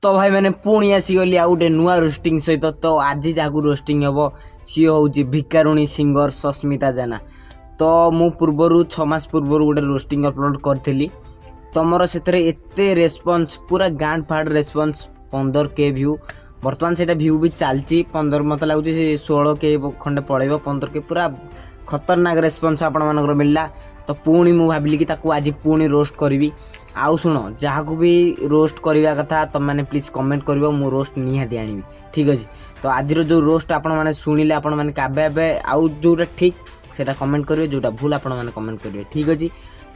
तो भाई मैंने पुणी आसीगली आ गोटे नुआ रोस्टिंग सहित। तो आज जहाँ रोस्टिंग हम सी हूँ भिकारुणी सिंगर सस्मिता जेना। तो मु पूर्वर 6 मास पूर्वर गोटे रोस्टिंग अपलोड करी। तो मोर से एत रेस्पन्स पूरा गांड फाड़ रेस्पन्स 15K व्यू। बर्तमान से व्यू भी चलती 15 मत लगुच 16K खंडे पड़े 15K पूरा खतरनाक रेस्पन्स आपण मानकर मिलला। तो पुणी मु भाविली कि ताकू आज पुणी रोस्ट करी। आउ शुण जहाँ को भी रोस्ट करवा कथा तुम मैंने प्लीज कमेंट कर मु रोस्ट निहाती आनी। ठीक अच्छे। तो आज जो रोस्ट आपण मैंने शुणिले आपण मैंने काबे आउ जोटा ठीक से कमेंट करेंगे, जोटा भूल आपण मैंने कमेंट करेंगे। ठीक अच्छे।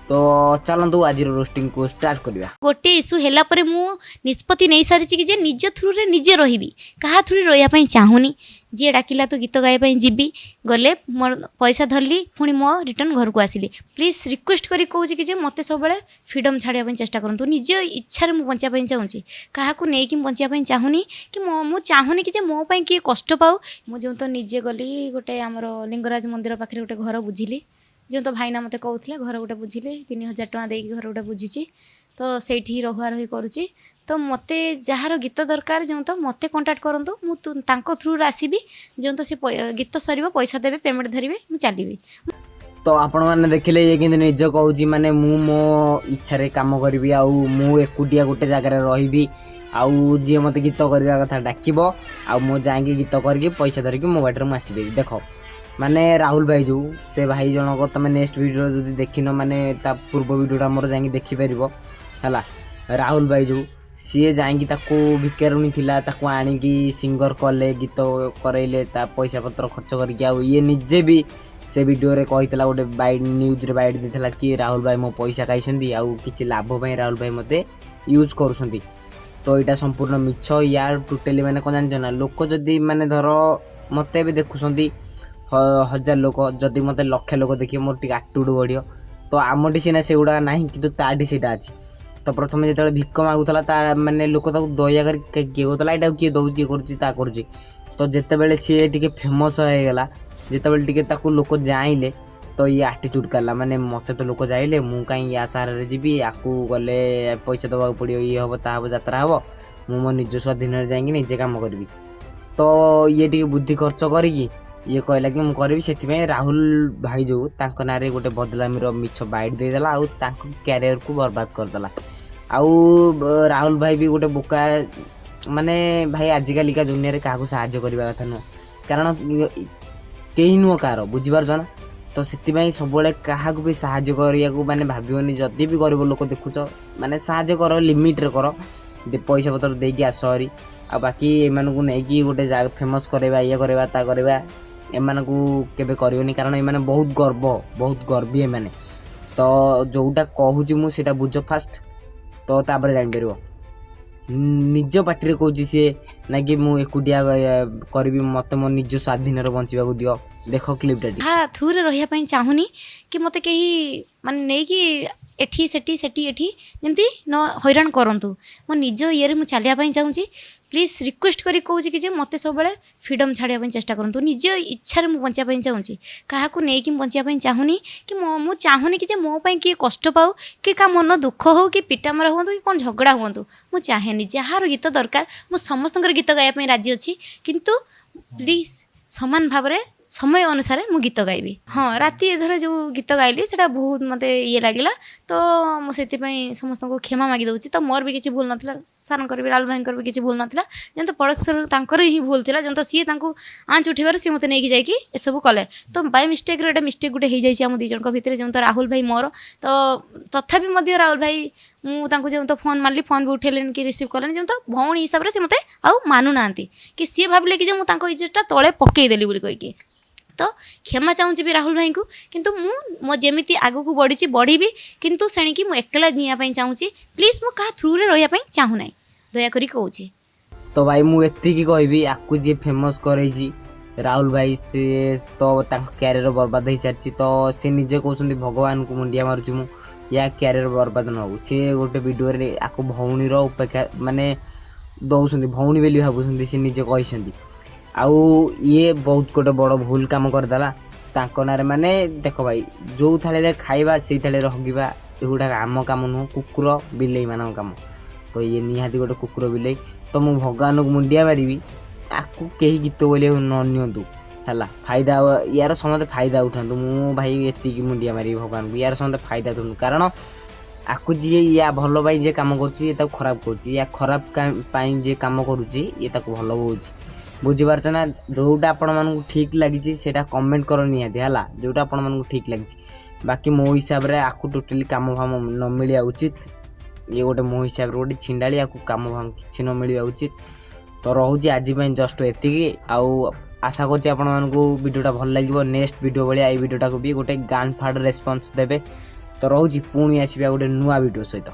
तो चलतु आज रोस्टिंग को स्टार्ट करवा। गोटे इश्यू हैला परे मु निष्पत्ति नहीं सारी कि जे निज थ्रू रे निजे रही क्या थ्रू रहा चाहूनी। जी डाकिला तो गीत गाइबा जीवी गले मोर पैसा धरली पुणी मो रिटर्न घर को आसिली। प्लीज रिक्वेस्ट करी कहूँ कि मत सब फ्रीडम छाड़ापी चेष्टा करूँ। निज इच्छा मुझे बचापी चाहूँगी क्या नहीं बचापी चाहूनी कि मु चाहूनी कि मो किए कष्ट पाऊ। मुझे तो निजे गली गोटे आमर लिंगराज मंदिर पाखे गोटे घर बुझिली। जो तो भाईना मत कहते घर गोटे बुझिले 3000 टଙ୍କା देकी घर गोटे बुझी। तो सेठी रहुआ रही करुँची। तो मत जार गीत दरकार जो तो मत कंटाक्ट करूँ मुझे थ्रू आसबि। जो तो सी गीत सर पैसा देवे पेमेंट धरवे मुझे चलि। तो आपण मैंने देखिले ये किंतु निज कहूँ माने मु मो इच्छा रे काम करी आउ मु एकुटिया गोटे जगार रही आउ जी मत गीत करवा कथा डाकब आउ मु जाएंगे गीत करके पैसा धरिकी मो बाटर मुझे देख माने राहुल भाई जो से भाई जनक तुम नेक्स्ट वीडियो जो देख माने पूर्व वीडियोटा मोर जाएंगे देखिपर है। राहुल भाई जो सी जाएंगी भिकारुणी थिला ताको आनिकी सिंगर कले गीत करैले पैसा पत्र खर्च करके आउ ये निजे भी से वीडियो रे कहितला गोटे बाइट न्यूज रे बाइट देथिला कि राहुल भाई मो पैसा खाइछंदी आउ किछि लाभ पई राहुल भाई मते यूज करूछंदी। तो एटा संपूर्ण मिछ यार टोटली माने कोन जान ना लोक जदी माने धर मते भी देखुछंदी 1000 लोक जदि मत लक्ष लोक देखिए मोर टी एटीट्यूड बढ़ियो। तो आमटी सीना से गुड़ा ना कि ताटी सीटा अच्छी। तो प्रथम जो भिक मागुला माने लोक दया कर किए कहला यहाँ किए दौर कर। तो जिते सी टे फेमस होगा जिते टे लोक जाइले तो ये एटीट्यूड करला माने मत तो लोक जाइले मु कहीं या सारे जी आपको गले पैसा दबा पड़ो ये हम ता यात्रा हम मु मो निज स्वाधीन जाइए निजे कम करी। तो ये टे बुद्धि खर्च करी ये कहला कि मुझे से राहुल भाई जो तांको नारे गोटे बदलामी मिछ बाइट देदेला आउ तांको कैरियर को बर्बाद करदेला। आउ राहुल भाई भी गोटे बोका माने भाई आजिकल का दुनिया रे क्या साहाय्य करवा कथा नुह कारण कहीं नुह कार बुझीपारछ ना। तो से सब क्या भी साहाय्य करिया माने भावियोनी जदि भी गरीब लोक देखुच माने साहाय्य कर लिमिट रे कर पैसा पत्र देकी आस हरी आ बाकी एमानकु नेकी गोटे फेमस करवा ये करवा ता करवा एमानकु केबे करियोनी कारण एमाने बहुत गर्वी एमाने। तो जोटा कहूँ मुझे बुझ फास्ट तो तापर जान पार निज पार्टी कहूँ सी ना कि मु एकुटिया करी मत मो निज स्वाधीन बंचा दियो। देख क्लिपटा हाँ थ्रू रे रही चाहूनी कि मत कहीं माने नहीं कि एठी सेठी सेठी एठी जमती न हैरान करंतु मो निज ये मुझे चलिया चाहूँगी। प्लीज रिक्वेस्ट करी कहूँ कि मत सब फ्रीडम छाड़ापी चेष्टा करूँ। निज इच्छा मुझे बचापी चाहूँगी क्या नहीं बचापी चाहूनी कि मु चाहूनी कि मो किए कष्ट पाऊ कि का मन दुख हो कि पिटामरा हूँ कि कौन झगड़ा हूँ मु चाहेनी जार गीत दरकार मु समस्त गीत गाइबा राजी अच्छी किंतु प्लीज समान भाव में समय अनुसार मु गीत गाइबी। हाँ राति धर जो गीत गाइली से बहुत मत ये लगे तो मुझे समस्त को क्षमा मागी दूसरी। तो मोर भी किसी भूल नाला सार भी राहुल भाई भी किसी भूल नाला जो तो पड़ोसर ही भूल था जो तो सी आँच उठेबार सी मत नहीं जाकि एसबू कले। तो बाय मिस्टेक रे मिस्टेक गोटे हो जाए दी जन भितर जो तो राहुल भाई मोर तो तथापि राहुल भाई मुझे जो तो फोन मारली फोन भी उठेले कि रिसीव कले जो तो भौणी हिसाब से मत आउ मानु ना कि सी भाविले कि मुझे इज्जतटा तले पकईदेली कहीकि। तो क्षमा चाहूँगी भी राहुल भाई को किंतु मो जेमिति आगु को बढ़ी बढ़ी किंतु सेणिकी मु एकला नियापी चाहूँगी। प्लीज मो क्या थ्रू रे रही चाहूना दया करी कहूँ। तो भाई मु एतिकी कहबी आकु जे फेमस करैछि राहुल भाई से तो कैरियर बर्बाद हो सारी। तो सी निजे कहते भगवान को मुंडिया मारुछु मु या कैरियर बर्बाद न हो। सी गोटे वीडियो रे आकु भौणी उपेक्षा माने दौरान भौणी बोली भावुं सी निजे कहते आउ ये बहुत गोटे बड़ भूल काम करदेला तांको नारे। माने देख भाई जो थाली खाइबा से थाली हगिबा एगुड़ा आम काम नुह कुकुर बिलेई मान काम। तो ये निहाती गोटे कुकुर बिलेई तो मु भगवान को मुंडिया मारिबी आकु कहीं गीत बोले न नियंतु है फायदा यार समझे फायदा उठातु मु भाई एति मुंडिया मारि भगवान को यार समझे फायदा तुम कारण आकु जी या भल पाई जे काम करुच्ची ये खराब करुच्ची या खराब पाई जे काम करुच्ची ये भल होउची बुझीपारछ ना जोटा आपण मानू ठीक लगी सेटा कमेंट कर निहाती है जोटा आपण मानू ठीक लगी बाकी मो हिसाब रे आकु टोटली काम फाम न मिलिया उचित ये गोटे मो हिसाब रे गोटे छिंडाली आकु काम फाम किछि न मिलिया उचित तो रोचे आज जस्ट एतिकी आउ आशा करछि आपण मानू वीडियोटा भल लागिवो नेक्स्ट वीडियो भलिया ए वीडियोटा को भी गोटे गान फाड़ रेस्पॉन्स देबे तो रोची पुणी आसीबा गोटे नुआ वीडियो सहित।